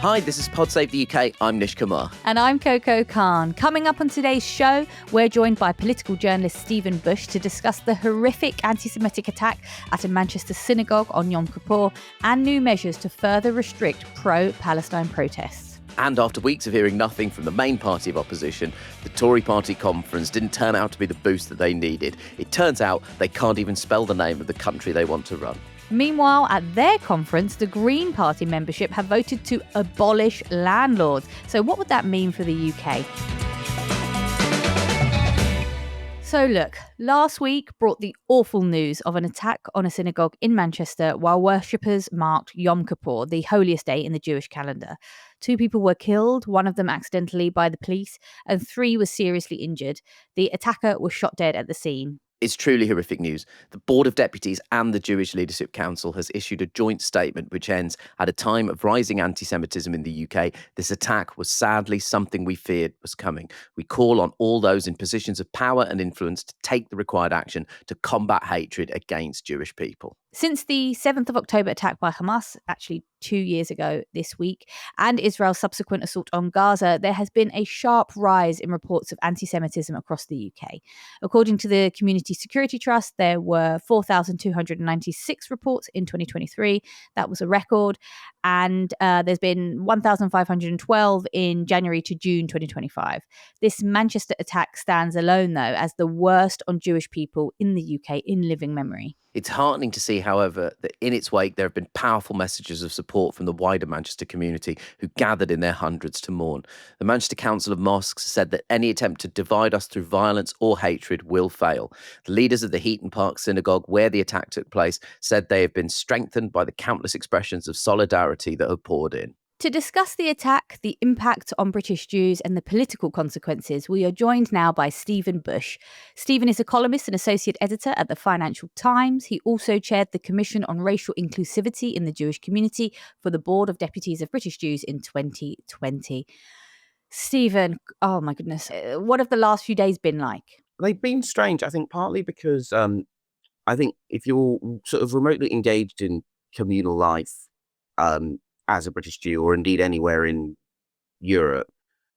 Hi, this is Pod Save the UK. I'm Nish Kumar. And I'm Coco Khan. Coming up on today's show, we're joined by political journalist Stephen Bush to discuss the horrific anti-Semitic attack at a Manchester synagogue on Yom Kippur and new measures to further restrict pro-Palestine protests. And after weeks of hearing nothing from the main party of opposition, the Tory party conference didn't turn out to be the boost that they needed. It turns out they can't even spell the name of the country they want to run. Meanwhile, at their conference, the Green Party membership have voted to abolish landlords. So what would that mean for the UK? So look, last week brought the awful news of an attack on a synagogue in Manchester while worshippers marked Yom Kippur, the holiest day in the Jewish calendar. 2 people were killed, one of them accidentally by the police, and 3 were seriously injured. The attacker was shot dead at the scene. It's truly horrific news. The Board of Deputies and the Jewish Leadership Council has issued a joint statement which ends at a time of rising anti-Semitism in the UK. This attack was sadly something we feared was coming. We call on all those in positions of power and influence to take the required action to combat hatred against Jewish people. Since the 7th of October attack by Hamas, actually 2 years ago this week, and Israel's subsequent assault on Gaza, there has been a sharp rise in reports of anti-Semitism across the UK. According to the Community Security Trust, there were 4,296 reports in 2023. That was a record. And there's been 1,512 in January to June 2025. This Manchester attack stands alone, though, as the worst on Jewish people in the UK in living memory. It's heartening to see, however, that in its wake there have been powerful messages of support from the wider Manchester community who gathered in their hundreds to mourn. The Manchester Council of Mosques said that any attempt to divide us through violence or hatred will fail. The leaders of the Heaton Park Synagogue, where the attack took place, said they have been strengthened by the countless expressions of solidarity that have poured in. To discuss the attack, the impact on British Jews and the political consequences, we are joined now by Stephen Bush. Stephen is a columnist and associate editor at the Financial Times. He also chaired the Commission on Racial Inclusivity in the Jewish Community for the Board of Deputies of British Jews in 2020. Stephen, oh my goodness, what have the last few days been like? They've been strange, I think, partly because I think if you're sort of remotely engaged in communal life, as a British Jew, or indeed anywhere in Europe,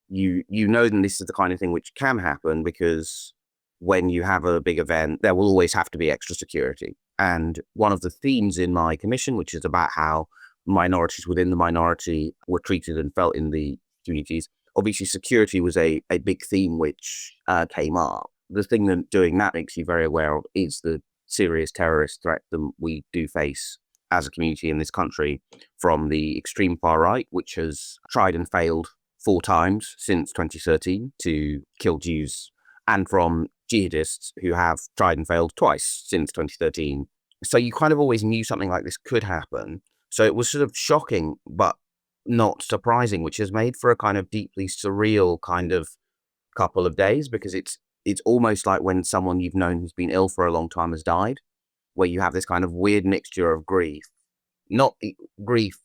you know that this is the kind of thing which can happen, because when you have a big event, there will always have to be extra security. And one of the themes in my commission, which is about how minorities within the minority were treated and felt in the communities, obviously security was a big theme which came up. The thing that doing that makes you very aware of is the serious terrorist threat that we do face as a community in this country from the extreme far right, which has tried and failed 4 times since 2013 to kill Jews, and from jihadists who have tried and failed twice since 2013. So you kind of always knew something like this could happen. So it was sort of shocking, but not surprising, which has made for a kind of deeply surreal kind of couple of days, because it's almost like when someone you've known who's been ill for a long time has died, where you have this kind of weird mixture of grief, not grief,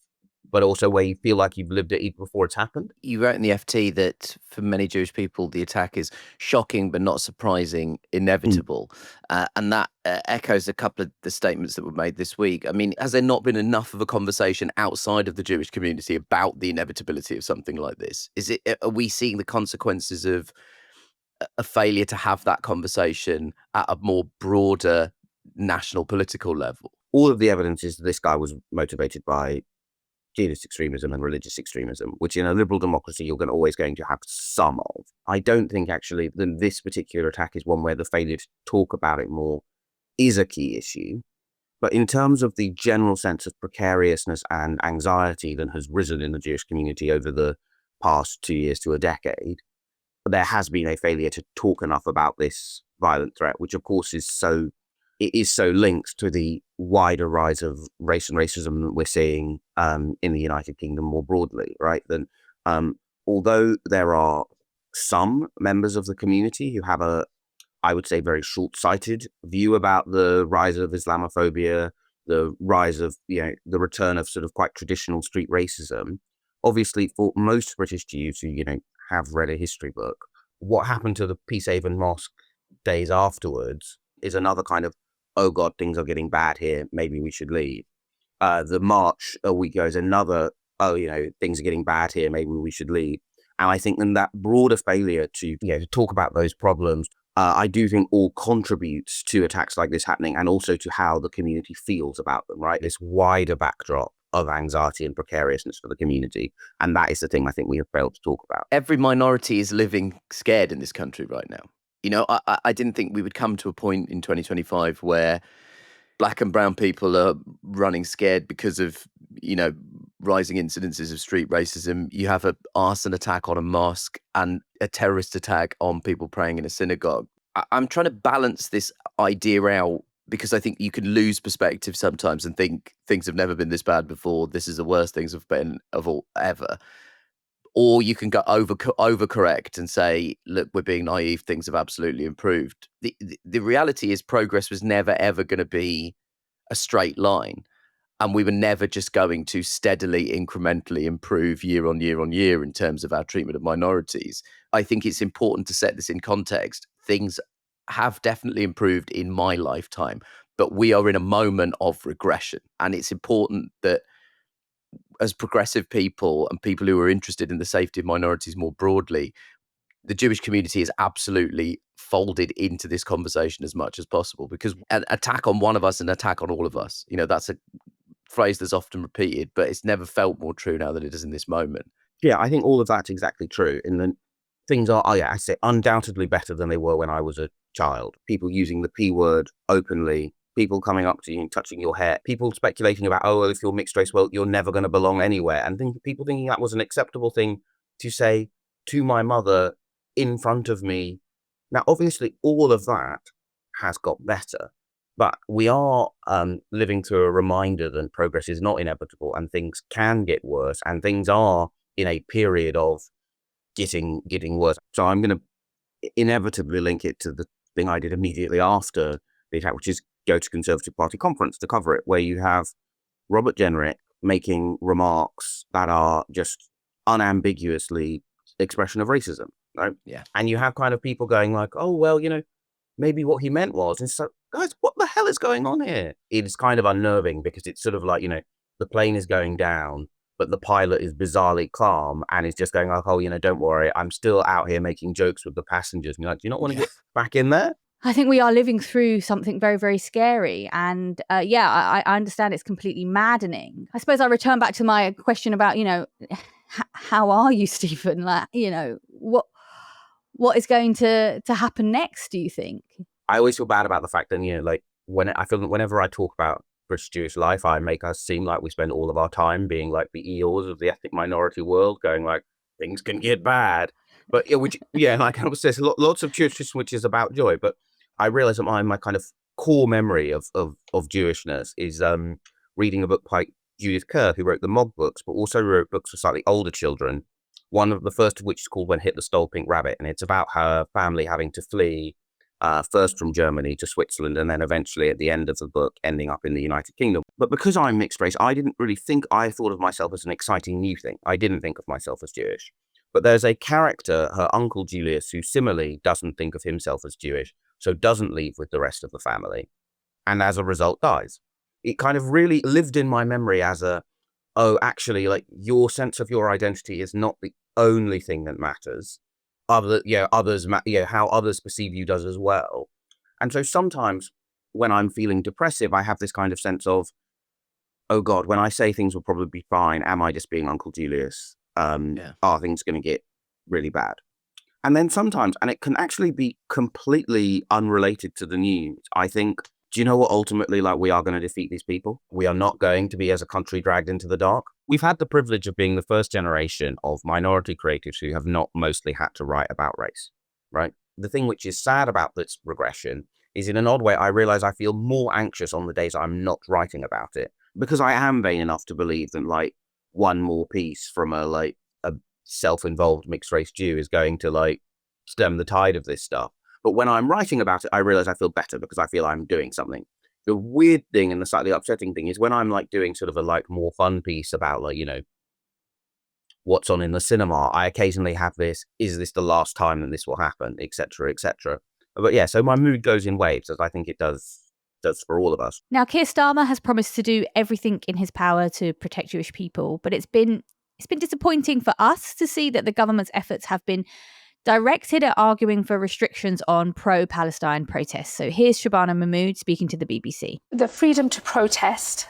but also where you feel like you've lived it even before it's happened. You wrote in the FT that for many Jewish people, the attack is shocking but not surprising, inevitable. And that echoes a couple of the statements that were made this week. I mean, has there not been enough of a conversation outside of the Jewish community about the inevitability of something like this? Are we seeing the consequences of a failure to have that conversation at a more broader national political level? All of the evidence is that this guy was motivated by jihadist extremism and religious extremism, which in a liberal democracy you're always going to have some of. I don't think actually that this particular attack is one where the failure to talk about it more is a key issue. But in terms of the general sense of precariousness and anxiety that has risen in the Jewish community over the past 2 years to a decade, there has been a failure to talk enough about this violent threat, which of course is so linked to the wider rise of race and racism that we're seeing in the United Kingdom more broadly, right? Then, although there are some members of the community who have I would say, very short-sighted view about the rise of Islamophobia, the rise of, the return of sort of quite traditional street racism. Obviously, for most British Jews who, have read a history book, what happened to the Peacehaven Mosque days afterwards is another kind of, oh God, things are getting bad here, maybe we should leave. The march a week ago is another oh, things are getting bad here, maybe we should leave. And I think then that broader failure to talk about those problems, I do think all contributes to attacks like this happening, and also to how the community feels about them, right? This wider backdrop of anxiety and precariousness for the community. And that is the thing I think we have failed to talk about. Every minority is living scared in this country right now. I didn't think we would come to a point in 2025 where Black and brown people are running scared because of, rising incidences of street racism. You have an arson attack on a mosque and a terrorist attack on people praying in a synagogue. I'm trying to balance this idea out, because I think you can lose perspective sometimes and think things have never been this bad before. This is the worst things have been of all ever. Or you can go overcorrect and say, look, we're being naive. Things have absolutely improved. The reality is progress was never, ever going to be a straight line. And we were never just going to steadily, incrementally improve year on year on year in terms of our treatment of minorities. I think it's important to set this in context. Things have definitely improved in my lifetime, but we are in a moment of regression. And it's important that as progressive people and people who are interested in the safety of minorities more broadly, the Jewish community is absolutely folded into this conversation as much as possible, because an attack on one of us is an attack on all of us. That's a phrase that's often repeated, but it's never felt more true now than it is in this moment. Yeah, I think all of that's exactly true. And then things are, I say, undoubtedly better than they were when I was a child. People using the P word openly, people coming up to you and touching your hair, people speculating about, oh, well, if you're mixed race, well, you're never going to belong anywhere. And people thinking that was an acceptable thing to say to my mother in front of me. Now, obviously, all of that has got better, but we are living through a reminder that progress is not inevitable, and things can get worse, and things are in a period of getting worse. So I'm going to inevitably link it to the thing I did immediately after the attack, which is go to Conservative Party conference to cover it, where you have Robert Jenrick making remarks that are just unambiguously expression of racism, right? Yeah. And you have kind of people going like, oh, well, maybe what he meant was, and so, guys, what the hell is going on here? It's kind of unnerving, because it's sort of like, the plane is going down, but the pilot is bizarrely calm and is just going like, oh, don't worry, I'm still out here making jokes with the passengers. And you're like, do you not want to get back in there? I think we are living through something very, very scary. And I understand it's completely maddening. I suppose I return back to my question about, how are you, Stephen? Like, what is going to happen next, do you think? I always feel bad about the fact that, I feel that whenever I talk about British Jewish life, I make us seem like we spend all of our time being like the Eeyores of the ethnic minority world, going like, things can get bad. But like I was saying, lots of tradition which is about joy. But I realize that my kind of core memory of Jewishness is reading a book by Judith Kerr, who wrote the Mog books, but also wrote books for slightly older children. One of the first of which is called When Hitler Stole Pink Rabbit, and it's about her family having to flee first from Germany to Switzerland, and then eventually at the end of the book ending up in the United Kingdom. But because I'm mixed race, I didn't really think I thought of myself as an exciting new thing. I didn't think of myself as Jewish. But there's a character, her uncle Julius, who similarly doesn't think of himself as Jewish, so doesn't leave with the rest of the family, and as a result dies. It kind of really lived in my memory as actually, like, your sense of your identity is not the only thing that matters. How others perceive you does as well. And so sometimes when I'm feeling depressive, I have this kind of sense of, oh God, when I say things will probably be fine, am I just being Uncle Julius? Are things going to get really bad? And then sometimes, and it can actually be completely unrelated to the news, I think, do you know what, ultimately, like, we are going to defeat these people. We are not going to be, as a country, dragged into the dark. We've had the privilege of being the first generation of minority creatives who have not mostly had to write about race, right? The thing which is sad about this regression is, in an odd way, I realize I feel more anxious on the days I'm not writing about it, because I am vain enough to believe that, like, one more piece from a self-involved mixed race Jew is going to, like, stem the tide of this stuff. But when I'm writing about it, I realize I feel better because I feel I'm doing something. The weird thing and the slightly upsetting thing is when I'm like doing sort of a like more fun piece about, like, what's on in the cinema, I occasionally have this, is this the last time that this will happen, etc., etc. But yeah, so my mood goes in waves, as I think it does does for all of us. Now, Keir Starmer has promised to do everything in his power to protect Jewish people, but it's been disappointing for us to see that the government's efforts have been directed at arguing for restrictions on pro-Palestine protests. So here's Shabana Mahmood speaking to the BBC. The freedom to protest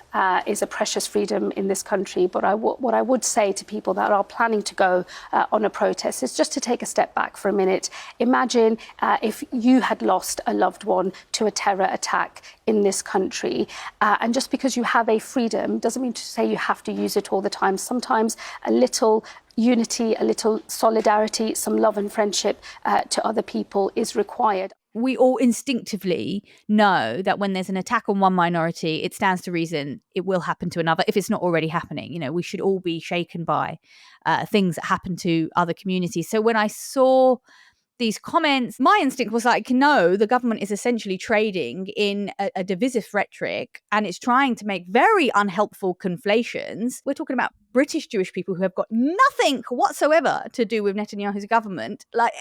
is a precious freedom in this country, but what I would say to people that are planning to go on a protest is just to take a step back for a minute. Imagine if you had lost a loved one to a terror attack in this country, and just because you have a freedom doesn't mean to say you have to use it all the time. Sometimes a little unity, a little solidarity, some love and friendship to other people is required. We all instinctively know that when there's an attack on one minority, it stands to reason it will happen to another if it's not already happening. You know, we should all be shaken by things that happen to other communities. So when I saw these comments, my instinct was like, no, the government is essentially trading in a divisive rhetoric and it's trying to make very unhelpful conflations. We're talking about British Jewish people who have got nothing whatsoever to do with Netanyahu's government. Like,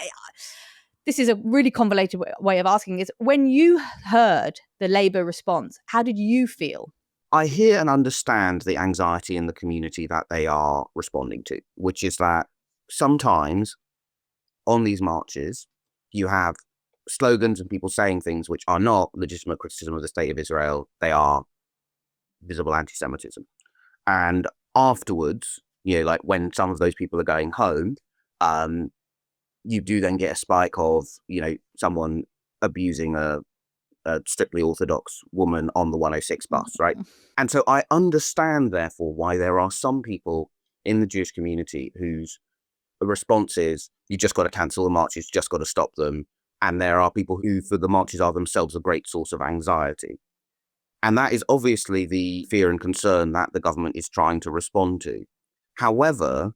this is a really convoluted way of asking is, when you heard the Labour response, how did you feel? I hear and understand the anxiety in the community that they are responding to, which is that sometimes on these marches, you have slogans and people saying things which are not legitimate criticism of the state of Israel. They are visible anti-Semitism. And afterwards, you know, like when some of those people are going home, you do then get a spike of, you know, someone abusing a strictly Orthodox woman on the 106 bus, right? And so I understand, therefore, why there are some people in the Jewish community whose response is, you just got to cancel the marches, just got to stop them. And there are people who, for the marches, are themselves a great source of anxiety. And that is obviously the fear and concern that the government is trying to respond to. However,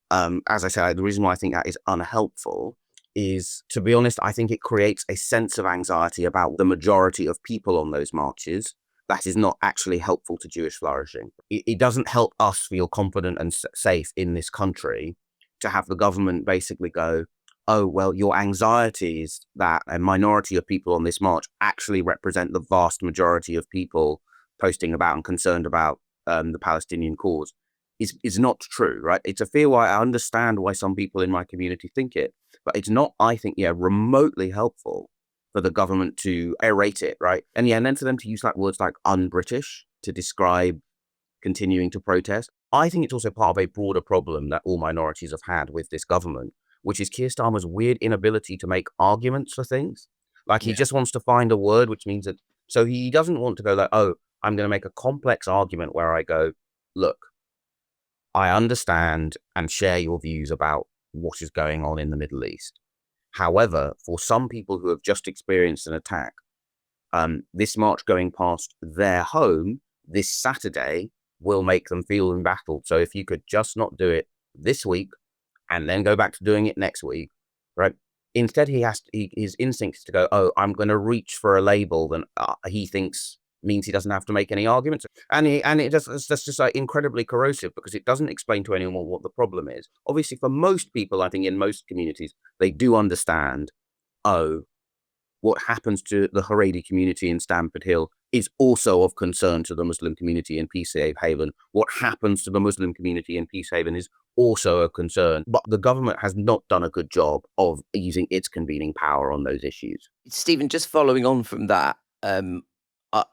as I said, the reason why I think that is unhelpful is, to be honest, I think it creates a sense of anxiety about the majority of people on those marches that is not actually helpful to Jewish flourishing. It doesn't help us feel confident and safe in this country to have the government basically go, oh, well, your anxieties that a minority of people on this march actually represent the vast majority of people posting about and concerned about the Palestinian cause is not true, right? It's a fear why I understand why some people in my community think it, but it's not, I think, remotely helpful for the government to erate it, right? And then for them to use like words like un-British to describe continuing to protest. I think it's also part of a broader problem that all minorities have had with this government, which is Keir Starmer's weird inability to make arguments for things. Like he just wants to find a word, which means that, so he doesn't want to go like, oh, I'm going to make a complex argument where I go, look, I understand and share your views about what is going on in the Middle East. However, for some people who have just experienced an attack, this march going past their home this Saturday will make them feel embattled. So if you could just not do it this week and then go back to doing it next week, right? Instead, his instinct is to go, oh, I'm going to reach for a label that he thinks means he doesn't have to make any arguments. That's just like incredibly corrosive because it doesn't explain to anyone what the problem is. Obviously, for most people, I think in most communities, they do understand, oh, what happens to the Haredi community in Stamford Hill is also of concern to the Muslim community in Peacehaven. What happens to the Muslim community in Peacehaven is also a concern. But the government has not done a good job of using its convening power on those issues. Stephen, just following on from that,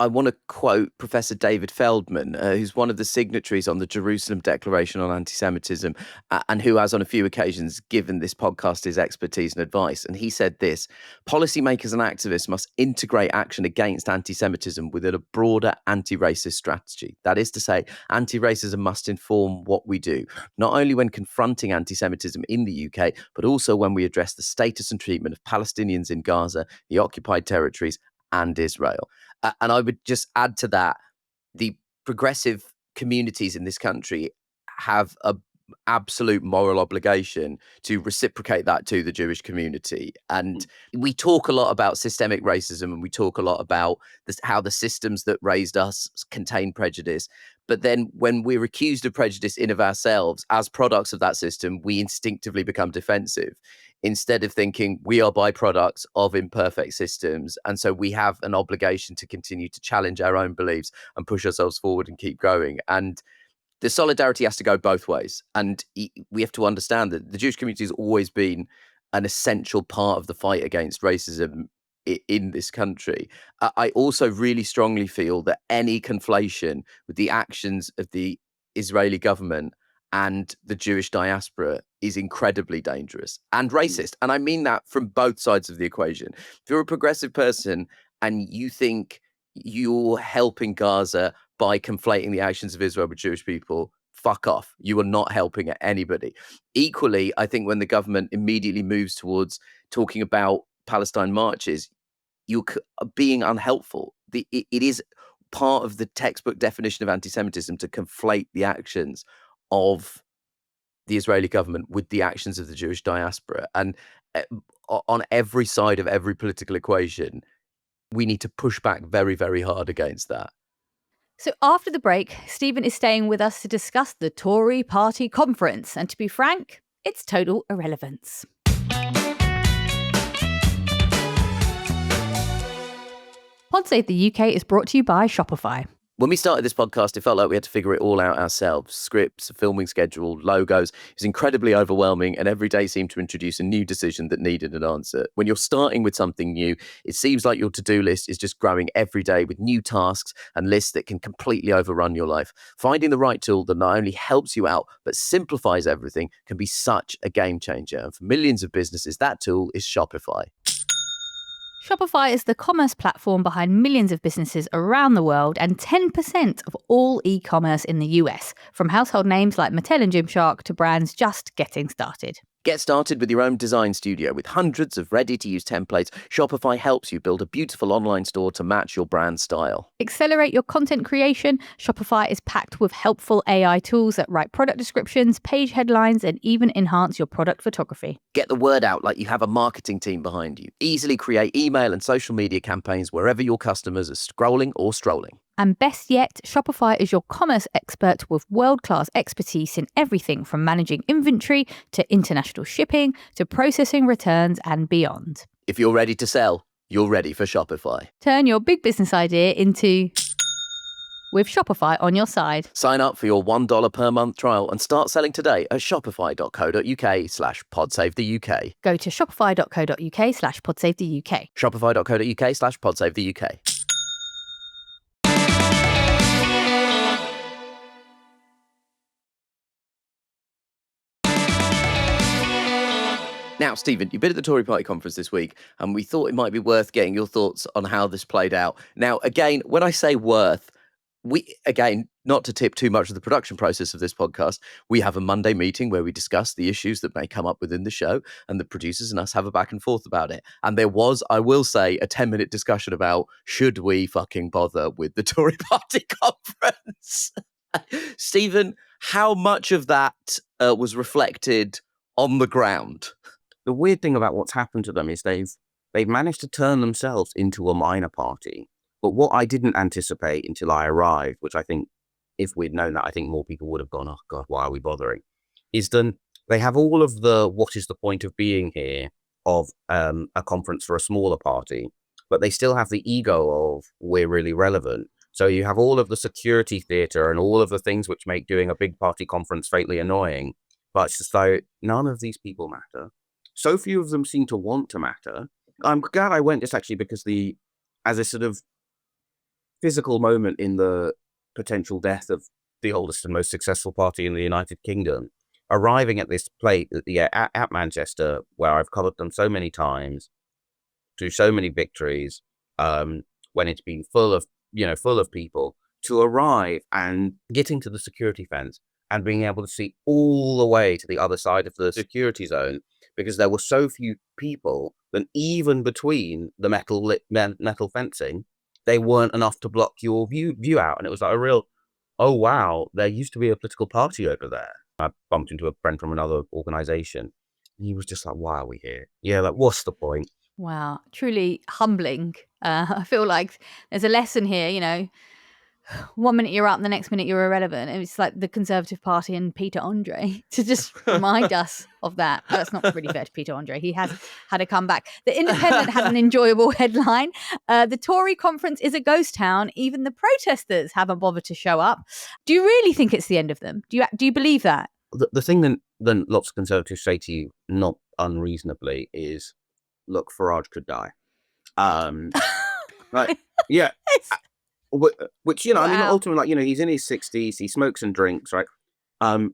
I want to quote Professor David Feldman, who's one of the signatories on the Jerusalem Declaration on Anti-Semitism, and who has on a few occasions given this podcast his expertise and advice. And he said this: policymakers and activists must integrate action against anti-Semitism within a broader anti-racist strategy. That is to say, anti-racism must inform what we do, not only when confronting anti-Semitism in the UK, but also when we address the status and treatment of Palestinians in Gaza, the occupied territories, and Israel. And I would just add to that, the progressive communities in this country have an absolute moral obligation to reciprocate that to the Jewish community. And we talk a lot about systemic racism, and we talk a lot about how the systems that raised us contain prejudice. But then when we're accused of prejudice in of ourselves as products of that system, we instinctively become defensive. instead of thinking we are byproducts of imperfect systems. And so we have an obligation to continue to challenge our own beliefs and push ourselves forward and keep going. And the solidarity has to go both ways. And we have to understand that the Jewish community has always been an essential part of the fight against racism in this country. I also really strongly feel that any conflation with the actions of the Israeli government and the Jewish diaspora is incredibly dangerous and racist. And I mean that from both sides of the equation. If you're a progressive person and you think you're helping Gaza by conflating the actions of Israel with Jewish people, fuck off. You are not helping anybody. Equally, I think when the government immediately moves towards talking about Palestine marches, you're being unhelpful. It is part of the textbook definition of anti-Semitism to conflate the actions of the Israeli government with the actions of the Jewish diaspora. And on every side of every political equation, we need to push back very, very hard against that. So after the break, Stephen is staying with us to discuss the Tory party conference. And to be frank, it's total irrelevance. Pod Save the UK is brought to you by Shopify. When we started this podcast, it felt like we had to figure it all out ourselves. Scripts, a filming schedule, logos. It was incredibly overwhelming, and every day seemed to introduce a new decision that needed an answer. When you're starting with something new, it seems like your to-do list is just growing every day with new tasks and lists that can completely overrun your life. Finding the right tool that not only helps you out, but simplifies everything can be such a game changer. And for millions of businesses, that tool is Shopify. Shopify is the commerce platform behind millions of businesses around the world and 10% of all e-commerce in the US, from household names like Mattel and Gymshark to brands just getting started. Get started with your own design studio with hundreds of ready-to-use templates. Shopify helps you build a beautiful online store to match your brand style. Accelerate your content creation. Shopify is packed with helpful AI tools that write product descriptions, page headlines, and even enhance your product photography. Get the word out like you have a marketing team behind you. Easily create email and social media campaigns wherever your customers are scrolling or strolling. And best yet, Shopify is your commerce expert with world-class expertise in everything from managing inventory to international shipping to processing returns and beyond. If you're ready to sell, you're ready for Shopify. Turn your big business idea into with Shopify on your side. Sign up for your $1 per month trial and start selling today at shopify.co.uk/podsavethuk. Go to shopify.co.uk/podsavethuk. Shopify.co.uk/podsavethuk. Now, Stephen, you've been at the Tory party conference this week, and we thought it might be worth getting your thoughts on how this played out. Now, again, when I say worth, not to tip too much of the production process of this podcast, we have a Monday meeting where we discuss the issues that may come up within the show, and the producers and us have a back and forth about it. And there was, I will say, a 10-minute discussion about should we fucking bother with the Tory party conference? Stephen, how much of that was reflected on the ground? The weird thing about what's happened to them is they've managed to turn themselves into a minor party. But what I didn't anticipate until I arrived, which I think if we'd known that, I think more people would have gone, oh God, why are we bothering? Is then they have all of the what is the point of being here of a conference for a smaller party, but they still have the ego of we're really relevant. So you have all of the security theatre and all of the things which make doing a big party conference fatally annoying. But it's just like, none of these people matter. So few of them seem to want to matter. I'm glad I went just actually because as a sort of physical moment in the potential death of the oldest and most successful party in the United Kingdom, arriving at this place at Manchester, where I've covered them so many times, through so many victories, when it's been full of people, to arrive and getting to the security fence and being able to see all the way to the other side of the security zone, because there were so few people that even between the metal fencing, they weren't enough to block your view out. And it was like a real, oh wow, there used to be a political party over there. I bumped into a friend from another organization, and he was just like, why are we here? Yeah, like, what's the point? Wow, truly humbling. I feel like there's a lesson here, 1 minute you're up, the next minute you're irrelevant. It's like the Conservative Party and Peter Andre to just remind us of that. That's not really fair to Peter Andre. He has had a comeback. The Independent had an enjoyable headline. The Tory conference is a ghost town. Even the protesters haven't bothered to show up. Do you really think it's the end of them? Do you believe that? The thing that lots of Conservatives say to you, not unreasonably, is, look, Farage could die. Right? Yeah. Which, you know, I mean, Wow. ultimately, like, you know, he's in his 60s, he smokes and drinks, right? And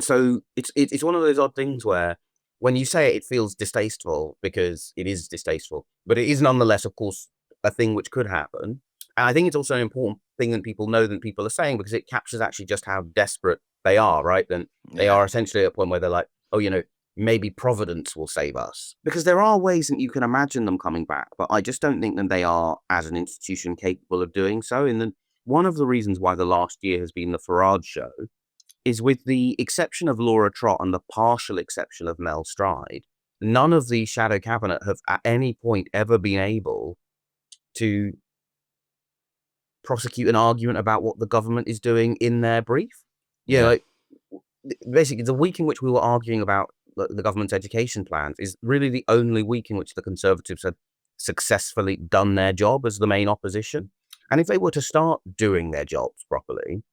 so it's one of those odd things where when you say it, it feels distasteful because it is distasteful, but it is nonetheless, of course, a thing which could happen. And I think it's also an important thing that people know that people are saying, because it captures actually just how desperate they are, right? Then they are essentially at a point where they're like, oh, you know, maybe Providence will save us. Because there are ways that you can imagine them coming back, but I just don't think that they are, as an institution, capable of doing so. And then one of the reasons why the last year has been the Farage show is, with the exception of Laura Trott and the partial exception of Mel Stride, none of the shadow cabinet have at any point ever been able to prosecute an argument about what the government is doing in their brief. Yeah, like, basically the week in which we were arguing about the government's education plans is really the only week in which the Conservatives had successfully done their job as the main opposition. And if they were to start doing their jobs properly,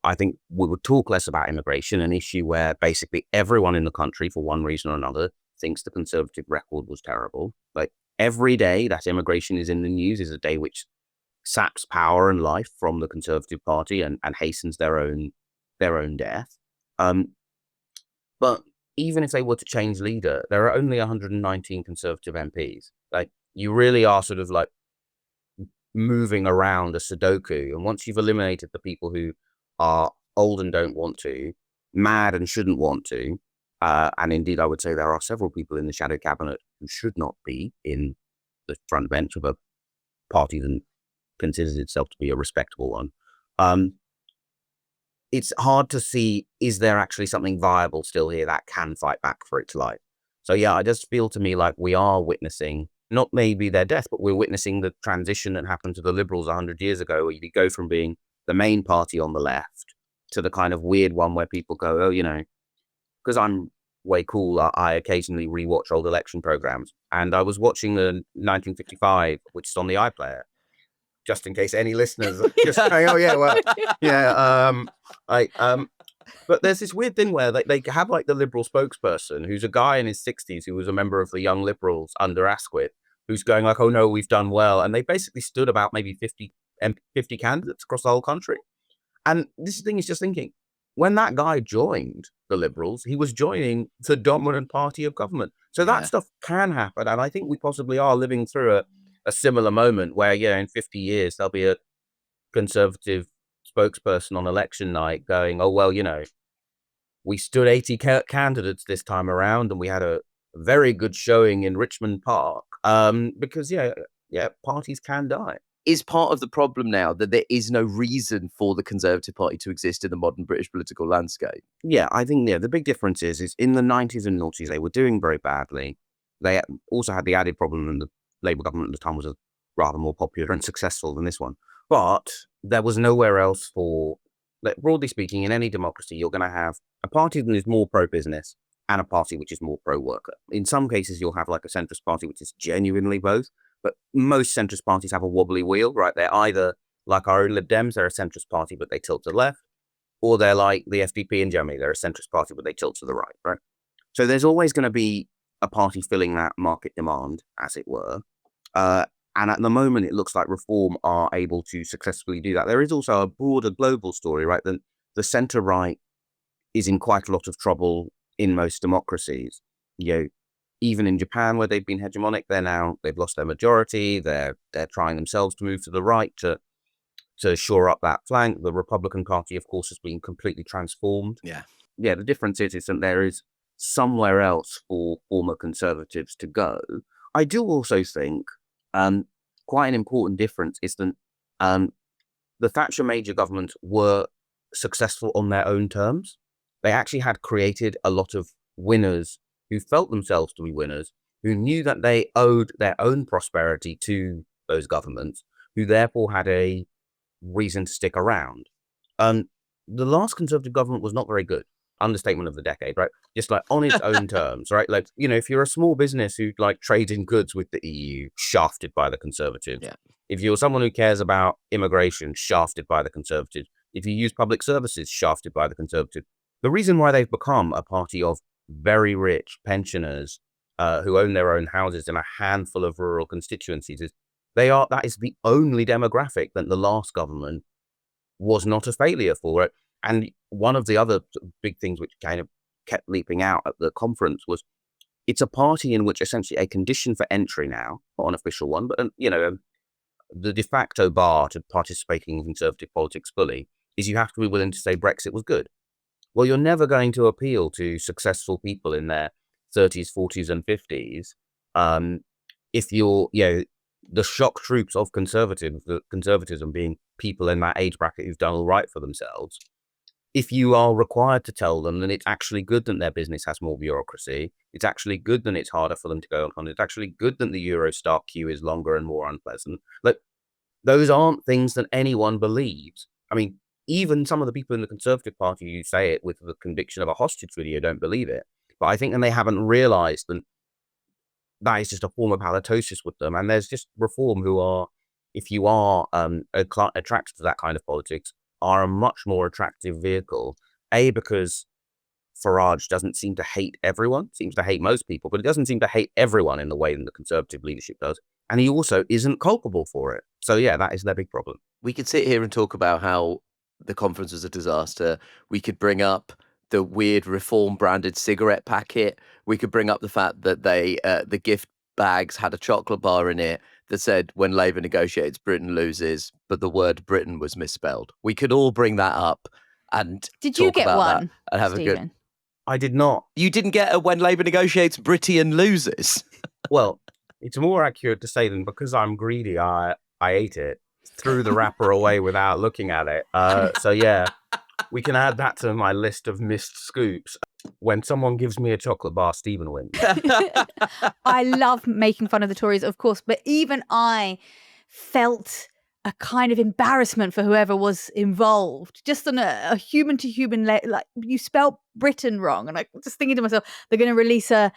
I think we would talk less about immigration, an issue where basically everyone in the country, for one reason or another, thinks the Conservative record was terrible. Like, every day that immigration is in the news is a day which saps power and life from the Conservative Party and hastens their own death. But even if they were to change leader, there are only 119 Conservative MPs. Like, you really are sort of like moving around a Sudoku. And once you've eliminated the people who are old and don't want to, mad and shouldn't want to, and indeed I would say there are several people in the shadow cabinet who should not be in the front bench of a party that considers itself to be a respectable one, it's hard to see, is there actually something viable still here that can fight back for its life? So yeah, I just feel to me like we are witnessing, not maybe their death, but we're witnessing the transition that happened to the Liberals 100 years ago, where you go from being the main party on the left to the kind of weird one where people go, oh, you know, because I'm way cool, I occasionally rewatch old election programs. And I was watching the 1955, which is on the iPlayer, just in case any listeners are just going, oh yeah, well, yeah. But there's this weird thing where they have like the Liberal spokesperson, who's a guy in his 60s who was a member of the Young Liberals under Asquith, who's going like, oh no, we've done well. And they basically stood about maybe 50 candidates across the whole country. And this thing is just thinking, when that guy joined the Liberals, he was joining the dominant party of government. So that stuff can happen. And I think we possibly are living through a similar moment where, yeah, in 50 years, there'll be a Conservative spokesperson on election night going, oh, well, you know, we stood 80 candidates this time around and we had a very good showing in Richmond Park. Because, yeah, parties can die. Is part of the problem now that there is no reason for the Conservative Party to exist in the modern British political landscape? Yeah, I think the big difference is in the 90s and noughties, they were doing very badly. They also had the added problem, and the Labour government at the time was rather more popular and successful than this one. But there was nowhere else for, like, broadly speaking, in any democracy, you're going to have a party that is more pro-business and a party which is more pro-worker. In some cases, you'll have like a centrist party which is genuinely both. But most centrist parties have a wobbly wheel, right? They're either like our own Lib Dems, they're a centrist party, but they tilt to the left, or they're like the FDP in Germany, they're a centrist party, but they tilt to the right, right? So there's always going to be a party filling that market demand, as it were. And at the moment, it looks like Reform are able to successfully do that. There is also a broader global story, right? The centre-right is in quite a lot of trouble in most democracies. You know, even in Japan, where they've been hegemonic, they've lost their majority. They're trying themselves to move to the right to shore up that flank. The Republican Party, of course, has been completely transformed. Yeah. The difference is that there is somewhere else for former Conservatives to go. I do also think quite an important difference is that the Thatcher major governments were successful on their own terms. They actually had created a lot of winners who felt themselves to be winners, who knew that they owed their own prosperity to those governments, who therefore had a reason to stick around. The last Conservative government was not very good. Understatement of the decade, right? Just like on its own terms, right? Like, if you're a small business who like trades in goods with the EU, shafted by the Conservatives. Yeah. If you're someone who cares about immigration, shafted by the Conservatives. If you use public services, shafted by the Conservatives. The reason why they've become a party of very rich pensioners who own their own houses in a handful of rural constituencies is that is the only demographic that the last government was not a failure for it. And one of the other big things which kind of kept leaping out at the conference was it's a party in which essentially a condition for entry now, not an official one, but the de facto bar to participating in Conservative politics fully is you have to be willing to say Brexit was good. Well, you're never going to appeal to successful people in their 30s, 40s, and 50s if you're, the shock troops of conservatism being people in that age bracket who've done all right for themselves. If you are required to tell them that it's actually good that their business has more bureaucracy, it's actually good that it's harder for them to go on, it's actually good that the Eurostar queue is longer and more unpleasant. Like, those aren't things that anyone believes. I mean, even some of the people in the Conservative Party who say it with the conviction of a hostage video don't believe it. But I think that they haven't realised that is just a form of halitosis with them. And there's just reform who are, if you are attracted to that kind of politics, are a much more attractive vehicle. Because Farage doesn't seem to hate everyone, seems to hate most people, but it doesn't seem to hate everyone in the way that the Conservative leadership does. And he also isn't culpable for it. So yeah, that is their big problem. We could sit here and talk about how the conference was a disaster. We could bring up the weird reform branded cigarette packet. We could bring up the fact that the gift bags had a chocolate bar in it that said, when Labour negotiates, Britain loses, but the word Britain was misspelled. We could all bring that up and Did you talk get about one, that and have Stephen? a good... I did not. You didn't get a when Labour negotiates, Britain loses? Well, it's more accurate to say than because I'm greedy, I ate it, threw the wrapper away without looking at it. So yeah, we can add that to my list of missed scoops. When someone gives me a chocolate bar, Stephen wins. I love making fun of the Tories, of course, but even I felt a kind of embarrassment for whoever was involved, just on a human to human level. Like, you spelled Britain wrong, and I was just thinking to myself, they're going to release a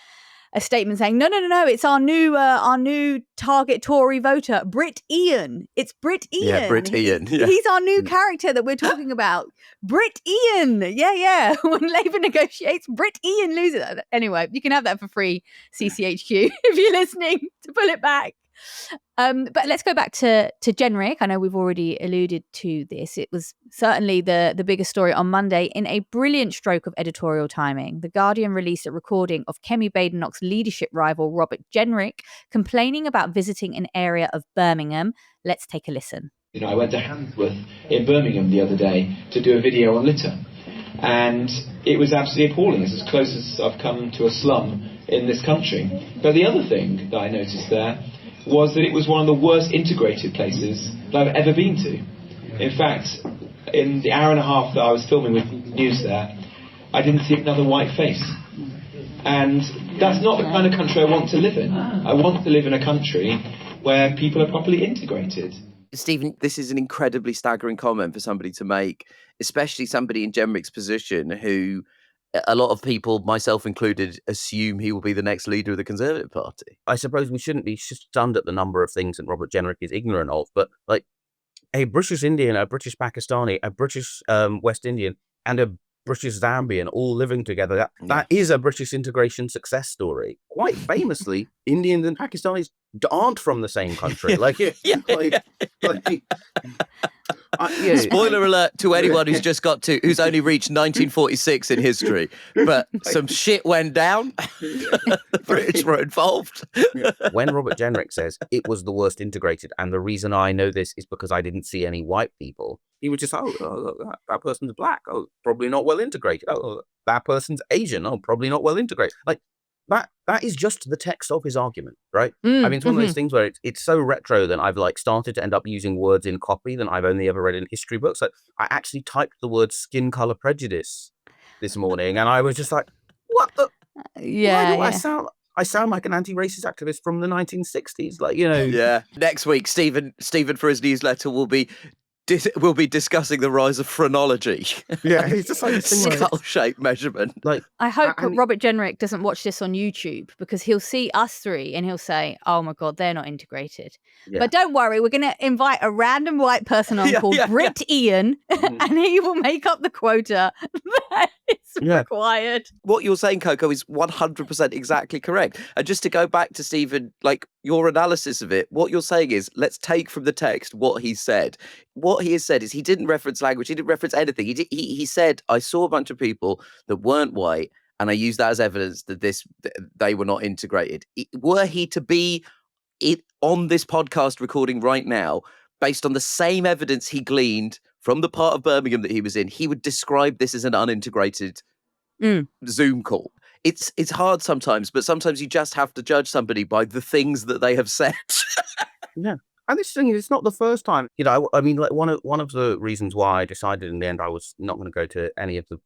statement saying, no, it's our new target Tory voter, Brit Ian. It's Brit Ian. Yeah, Brit Ian. Yeah. He's our new character that we're talking about. Brit Ian. Yeah. When Labour negotiates, Brit Ian loses. Anyway, you can have that for free, CCHQ, if you're listening, to pull it back. But let's go back to generic. I know we've already alluded to this. It was certainly the biggest story on Monday. In a brilliant stroke of editorial timing, The Guardian released a recording of Kemi Badenoch's leadership rival Robert Jenrick complaining about visiting an area of Birmingham. Let's take a listen. I went to Handsworth in Birmingham the other day to do a video on litter, and it was absolutely appalling. It's as close as I've come to a slum in this country. But the other thing that I noticed there was that it was one of the worst integrated places that I've ever been to. In fact, in the hour and a half that I was filming with news there, I didn't see another white face. And that's not the kind of country I want to live in. I want to live in a country where people are properly integrated. Stephen, this is an incredibly staggering comment for somebody to make, especially somebody in Jenrick's position who a lot of people, myself included, assume he will be the next leader of the Conservative Party. I suppose we shouldn't be stunned at the number of things that Robert Jenrick is ignorant of, but like a British Indian, a British Pakistani, a British West Indian, and a British Zambian all living together, that is a British integration success story. Quite famously, Indians and Pakistanis aren't from the same country. Spoiler alert to anyone who's only reached 1946 in history, but some shit went down. The British were involved. When Robert Jenrick says it was the worst integrated, and the reason I know this is because I didn't see any white people, he would just, that person's black, probably not well integrated. That person's Asian, probably not well integrated. Like, that is just the text of his argument, right? I mean, it's one of those things where it's so retro that I've started to end up using words in copy that I've only ever read in history books. Like, I actually typed the word skin color prejudice this morning, and I was just like, what the? Why do I sound like an anti-racist activist from the 1960s? Yeah. Next week, Stephen for his newsletter will be we'll be discussing the rise of phrenology. Yeah, it's just like this thing where skull-shaped measurement. like I hope and- Robert Jenrick doesn't watch this on YouTube, because he'll see us three and he'll say, oh my God, they're not integrated. Yeah. But don't worry, we're going to invite a random white person on called Brit Ian, and he will make up the quota that is required. What you're saying, Coco, is 100% exactly correct. And just to go back to Stephen, like your analysis of it, what you're saying is, let's take from the text what he said. What he has said is he didn't reference language. He didn't reference anything. He said, I saw a bunch of people that weren't white, and I used that as evidence that they were not integrated. Were he to be on this podcast recording right now, based on the same evidence he gleaned from the part of Birmingham that he was in, he would describe this as an unintegrated Zoom call. It's hard sometimes, but sometimes you just have to judge somebody by the things that they have said. Yeah. And this thing is, it's not the first time. You know, I mean, like one of the reasons why I decided in the end I was not going to go to any of the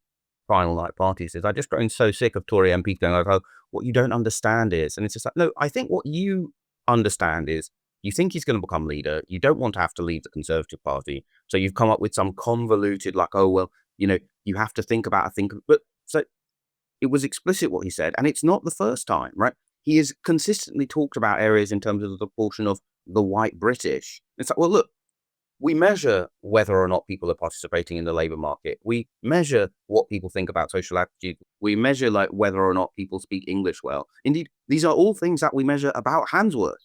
final night parties is I just grown so sick of Tory MPs going like, oh, what you don't understand is, and it's just like, no, I think what you understand is you think he's going to become leader. You don't want to have to leave the Conservative Party. So you've come up with some convoluted, like, oh, well, you know, you have to think about but so it was explicit what he said. And it's not the first time, right? He has consistently talked about areas in terms of the proportion of the white British. It's like, well, look, we measure whether or not people are participating in the labour market. We measure what people think about social attitude. We measure like whether or not people speak English well. Indeed, these are all things that we measure about Handsworth.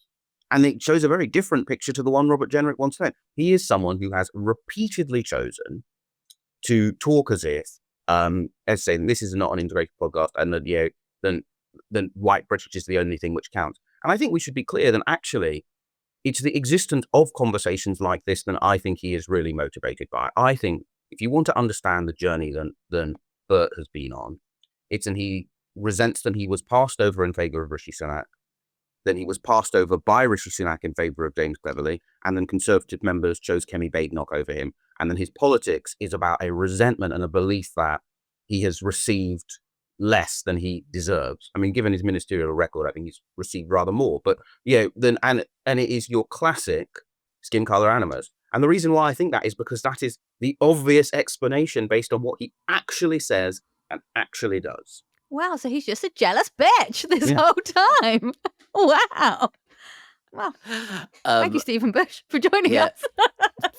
And it shows a very different picture to the one Robert Jenrick once said. He is someone who has repeatedly chosen to talk as if, as saying this is not an integrated podcast, and that, you know, then white British is the only thing which counts. And I think we should be clear that actually it's the existence of conversations like this that I think he is really motivated by. I think if you want to understand the journey that Bert has been on, it's and he resents that he was passed over in favour of Rishi Sunak, then he was passed over by Rishi Sunak in favour of James Cleverly, and then Conservative members chose Kemi Badenoch over him. And then his politics is about a resentment and a belief that he has received less than he deserves. I mean, given his ministerial record, I think he's received rather more. But yeah, then and it is your classic skin color animus. And the reason why I think that is because that is the obvious explanation based on what he actually says and actually does. Wow, so he's just a jealous bitch this whole time. Wow. Well, thank you, Stephen Bush, for joining us.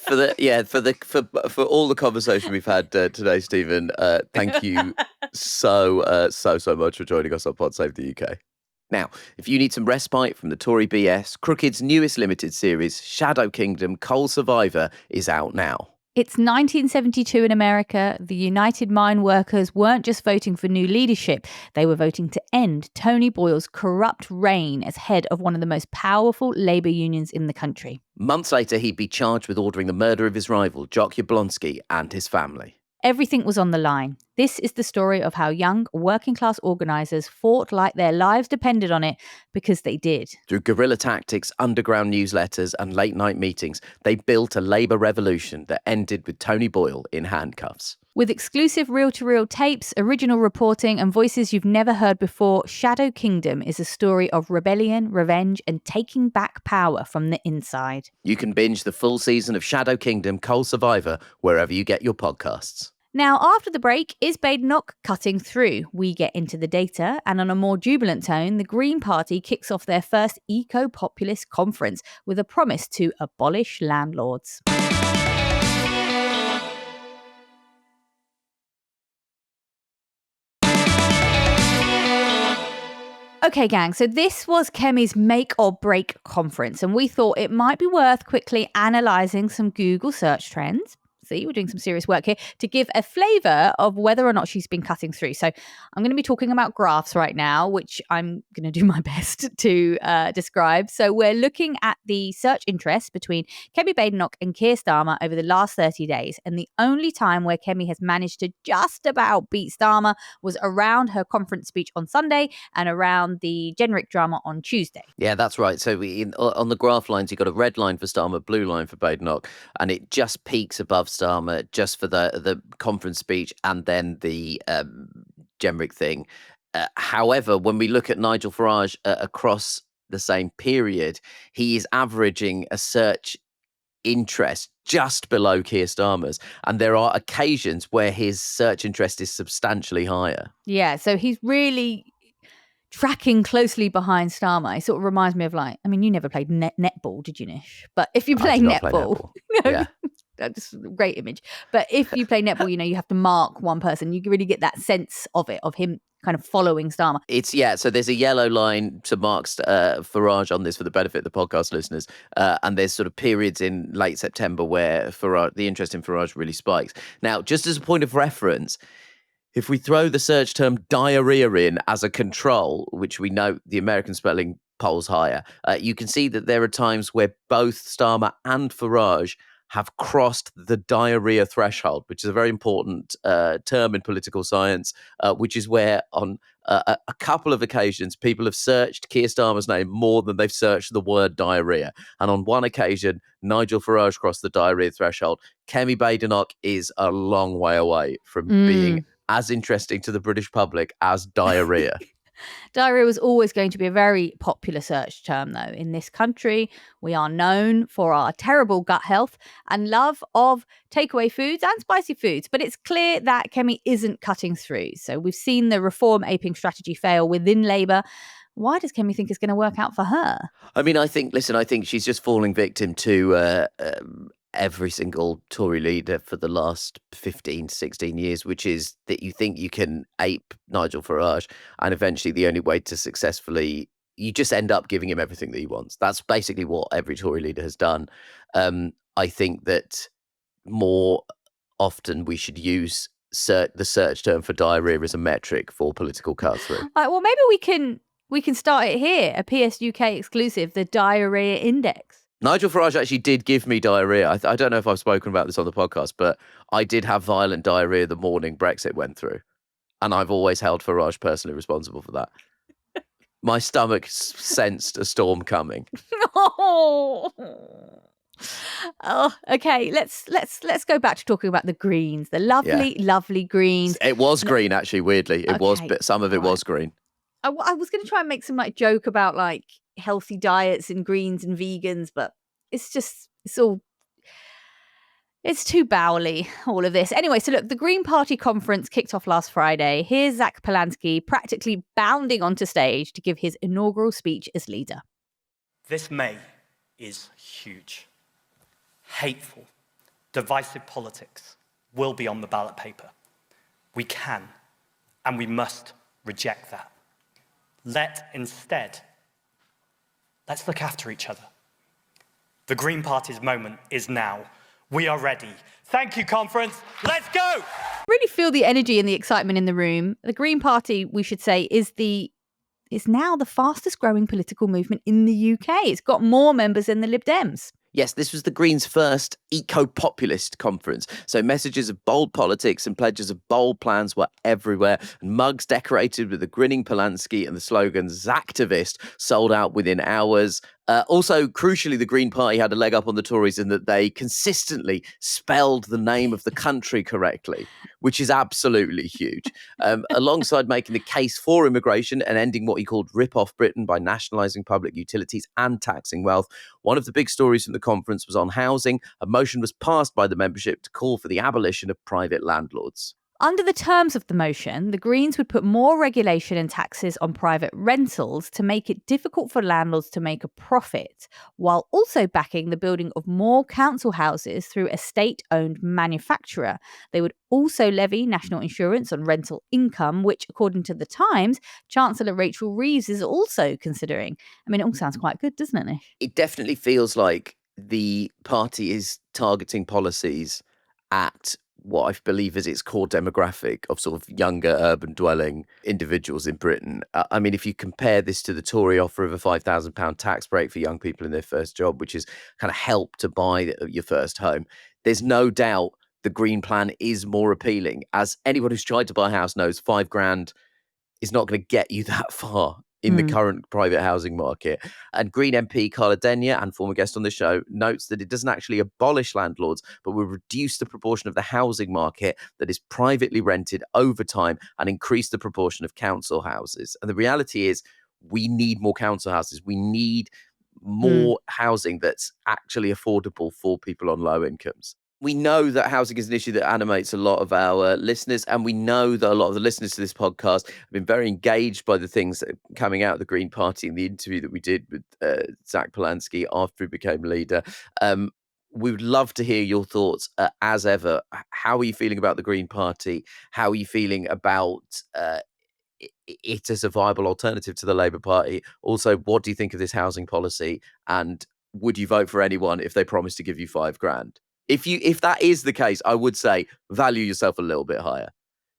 for all the conversation we've had today, Stephen. Thank you so much for joining us on Pod Save the UK. Now, if you need some respite from the Tory BS, Crooked's newest limited series, Shadow Kingdom: Coal Survivor, is out now. It's 1972 in America. The United Mine Workers weren't just voting for new leadership. They were voting to end Tony Boyle's corrupt reign as head of one of the most powerful labour unions in the country. Months later, he'd be charged with ordering the murder of his rival, Jock Yablonsky, and his family. Everything was on the line. This is the story of how young, working-class organisers fought like their lives depended on it, because they did. Through guerrilla tactics, underground newsletters and late-night meetings, they built a labour revolution that ended with Tony Boyle in handcuffs. With exclusive reel-to-reel tapes, original reporting and voices you've never heard before, Shadow Kingdom is a story of rebellion, revenge and taking back power from the inside. You can binge the full season of Shadow Kingdom: Coal Survivor wherever you get your podcasts. Now, after the break, is Badenoch cutting through? We get into the data, and on a more jubilant tone, the Green Party kicks off their first eco-populist conference with a promise to abolish landlords. Okay, gang, so this was Kemi's make or break conference, and we thought it might be worth quickly analysing some Google search trends. See, we're doing some serious work here to give a flavour of whether or not she's been cutting through. So I'm going to be talking about graphs right now, which I'm going to do my best to describe. So we're looking at the search interest between Kemi Badenoch and Keir Starmer over the last 30 days. And the only time where Kemi has managed to just about beat Starmer was around her conference speech on Sunday and around the Jenrick drama on Tuesday. Yeah, that's right. So on the graph lines, you've got a red line for Starmer, blue line for Badenoch, and it just peaks above Starmer just for the conference speech and then the Jenrick thing. However, when we look at Nigel Farage across the same period, he is averaging a search interest just below Keir Starmer's. And there are occasions where his search interest is substantially higher. Yeah, so he's really tracking closely behind Starmer. It sort of reminds me of you never played netball, did you, Nish? But if you play netball, Yeah. That's a great image. But if you play netball, you have to mark one person. You can really get that sense of it, of him kind of following Starmer. So there's a yellow line to mark Farage on this for the benefit of the podcast listeners. And there's sort of periods in late September where the interest in Farage really spikes. Now, just as a point of reference, if we throw the search term diarrhea in as a control, which we know the American spelling polls higher, you can see that there are times where both Starmer and Farage have crossed the diarrhea threshold, which is a very important term in political science, which is where on a couple of occasions people have searched Keir Starmer's name more than they've searched the word diarrhea. And on one occasion, Nigel Farage crossed the diarrhea threshold. Kemi Badenoch is a long way away from being as interesting to the British public as diarrhea. Diarrhea was always going to be a very popular search term, though. In this country, we are known for our terrible gut health and love of takeaway foods and spicy foods. But it's clear that Kemi isn't cutting through. So we've seen the reform aping strategy fail within Labour. Why does Kemi think it's going to work out for her? I mean, I think she's just falling victim to every single Tory leader for the last 15, 16 years, which is that you think you can ape Nigel Farage, and eventually the only way to successfully, you just end up giving him everything that he wants. That's basically what every Tory leader has done. I think that more often we should use the search term for diarrhea as a metric for political cut-through. Well, maybe we can start it here, a PS UK exclusive, the Diarrhea Index. Nigel Farage actually did give me diarrhea. I don't know if I've spoken about this on the podcast, but I did have violent diarrhea the morning Brexit went through. And I've always held Farage personally responsible for that. My stomach sensed a storm coming. Oh, okay. Let's go back to talking about the Greens, the lovely Greens. It was green, actually, weirdly. It was, but some of it was green. I was going to try and make some joke about healthy diets and greens and vegans, but it's too bowly, all of this. Anyway, so look, the Green Party conference kicked off last Friday. Here's Zach Polansky practically bounding onto stage to give his inaugural speech as leader. This May is huge. Hateful, divisive politics will be on the ballot paper. We can and we must reject that. Let's look after each other. The Green Party's moment is now. We are ready. Thank you, conference. Let's go! I really feel the energy and the excitement in the room. The Green Party, we should say, is now the fastest growing political movement in the UK. It's got more members than the Lib Dems. Yes, this was the Greens' first eco-populist conference. So messages of bold politics and pledges of bold plans were everywhere. And mugs decorated with the grinning Polansky and the slogan Zactivist sold out within hours. Also, crucially, the Green Party had a leg up on the Tories in that they consistently spelled the name of the country correctly, which is absolutely huge. Alongside making the case for immigration and ending what he called rip-off Britain by nationalising public utilities and taxing wealth, one of the big stories from the conference was on housing. A motion was passed by the membership to call for the abolition of private landlords. Under the terms of the motion, the Greens would put more regulation and taxes on private rentals to make it difficult for landlords to make a profit, while also backing the building of more council houses through a state-owned manufacturer. They would also levy national insurance on rental income, which, according to The Times, Chancellor Rachel Reeves is also considering. I mean, it all sounds quite good, doesn't it, Nish? It definitely feels like the party is targeting policies at what I believe is its core demographic of sort of younger urban dwelling individuals in Britain. I mean, if you compare this to the Tory offer of a £5,000 tax break for young people in their first job, which is kind of help to buy your first home, there's no doubt the Green Plan is more appealing. As anyone who's tried to buy a house knows, £5,000 is not going to get you that far in the current private housing market. And Green MP Carla Denyer, and former guest on the show, notes that it doesn't actually abolish landlords, but will reduce the proportion of the housing market that is privately rented over time and increase the proportion of council houses. And the reality is we need more council houses. We need more housing that's actually affordable for people on low incomes. We know that housing is an issue that animates a lot of our listeners, and we know that a lot of the listeners to this podcast have been very engaged by the things that are coming out of the Green Party in the interview that we did with Zach Polanski after he became leader. We would love to hear your thoughts as ever. How are you feeling about the Green Party? How are you feeling about it as a viable alternative to the Labour Party? Also, what do you think of this housing policy? And would you vote for anyone if they promised to give you $5,000? If that is the case, I would say value yourself a little bit higher.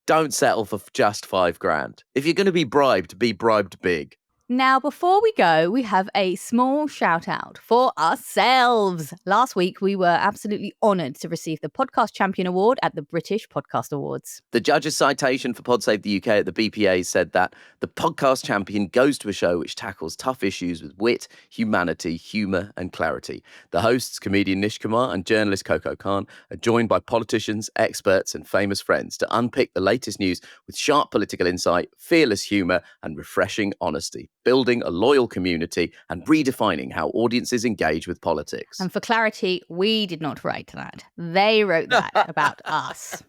Don't settle for just $5,000. If you're going to be bribed big. Now, before we go, we have a small shout out for ourselves. Last week, we were absolutely honoured to receive the Podcast Champion Award at the British Podcast Awards. The judge's citation for Pod Save the UK at the BPA said that the Podcast Champion goes to a show which tackles tough issues with wit, humanity, humour and clarity. The hosts, comedian Nish Kumar and journalist Coco Khan, are joined by politicians, experts and famous friends to unpick the latest news with sharp political insight, fearless humour and refreshing honesty, building a loyal community and redefining how audiences engage with politics. And for clarity, we did not write that. They wrote that about us.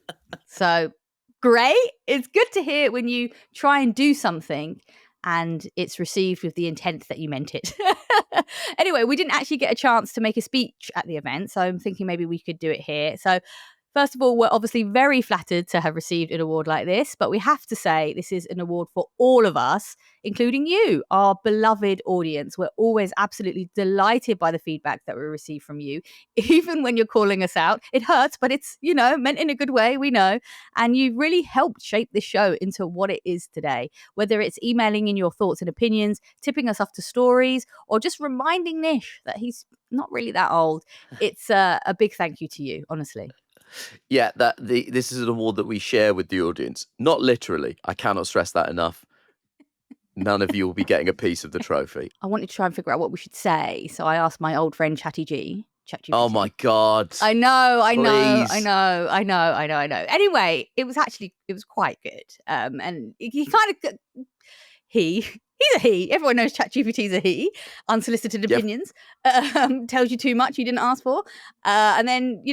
So great. It's good to hear when you try and do something and it's received with the intent that you meant it. Anyway, we didn't actually get a chance to make a speech at the event, so I'm thinking maybe we could do it here. So first of all, we're obviously very flattered to have received an award like this, but we have to say this is an award for all of us, including you, our beloved audience. We're always absolutely delighted by the feedback that we receive from you, even when you're calling us out. It hurts, but it's, meant in a good way, we know. And you've really helped shape this show into what it is today, whether it's emailing in your thoughts and opinions, tipping us off to stories, or just reminding Nish that he's not really that old. It's a big thank you to you, honestly. Yeah, this is an award that we share with the audience. Not literally. I cannot stress that enough. None of you will be getting a piece of the trophy. I wanted to try and figure out what we should say, so I asked my old friend ChatGPT. Oh my God. I know. Please. Anyway, it was quite good. And he kind of he's a he. Everyone knows ChatGPT's a he. Unsolicited opinions. Tells you too much you didn't ask for. And then,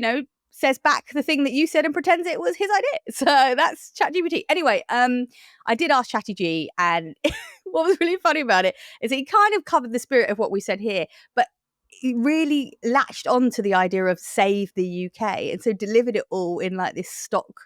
says back the thing that you said and pretends it was his idea. So that's ChatGPT. Anyway, I did ask ChatGPT, and what was really funny about it is he kind of covered the spirit of what we said here, but he really latched on to the idea of save the UK, and so delivered it all in like this stock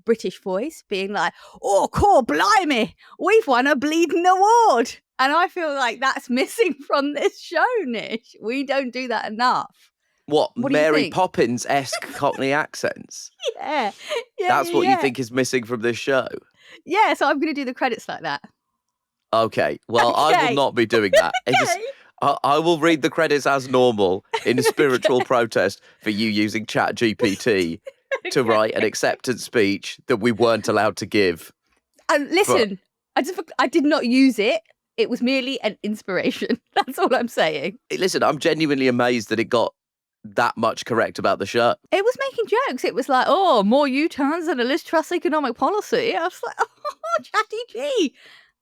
British voice, being like, "Oh, core blimey, we've won a bleeding award." And I feel like that's missing from this show, Nish. We don't do that enough. What Mary Poppins-esque Cockney accents? Yeah. That's what you think is missing from this show? Yeah, so I'm going to do the credits like that. Okay, well, I will not be doing that. I will read the credits as normal in a spiritual protest for you using ChatGPT to write an acceptance speech that we weren't allowed to give. And listen, I did not use it. It was merely an inspiration. That's all I'm saying. Listen, I'm genuinely amazed that it got that much correct about the show. It was making jokes. It was like, more U-turns and a Liz Truss economic policy. I was like, Chatty G,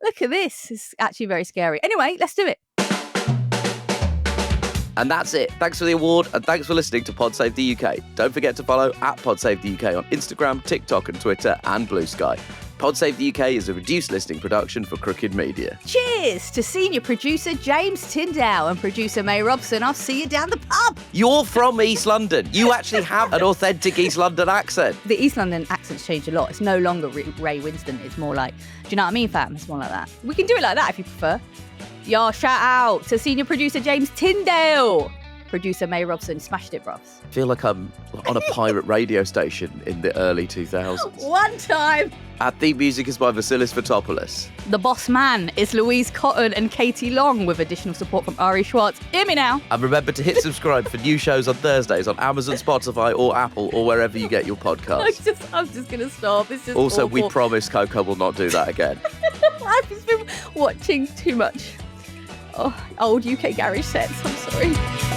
look at this. It's actually very scary. Anyway, let's do it. And that's it. Thanks for the award and thanks for listening to Pod Save the UK. Don't forget to follow @Pod Save the UK on Instagram, TikTok and Twitter and Blue Sky. Pod Save the UK is a reduced listing production for Crooked Media. Cheers to senior producer James Tyndale and producer May Robson. I'll see you down the pub. You're from East London. You actually have an authentic East London accent. The East London accent's changed a lot. It's no longer Ray Winston. It's more like, do you know what I mean, fam? It's more like that. We can do it like that if you prefer. Yo, shout out to senior producer James Tyndale. Producer May Robson, smashed it, bros. I feel like I'm on a pirate radio station in the early 2000s. One time. Our theme music is by Vasilis Fotopoulos. The boss man is Louise Cotton and Katie Long, with additional support from Ari Schwartz. Hear me now. And remember to hit subscribe for new shows on Thursdays on Amazon, Spotify or Apple or wherever you get your podcasts. I'm just going to stop. It's just also, awful. we promise Coco will not do that again. I've just been watching too much old UK garage sets. I'm sorry.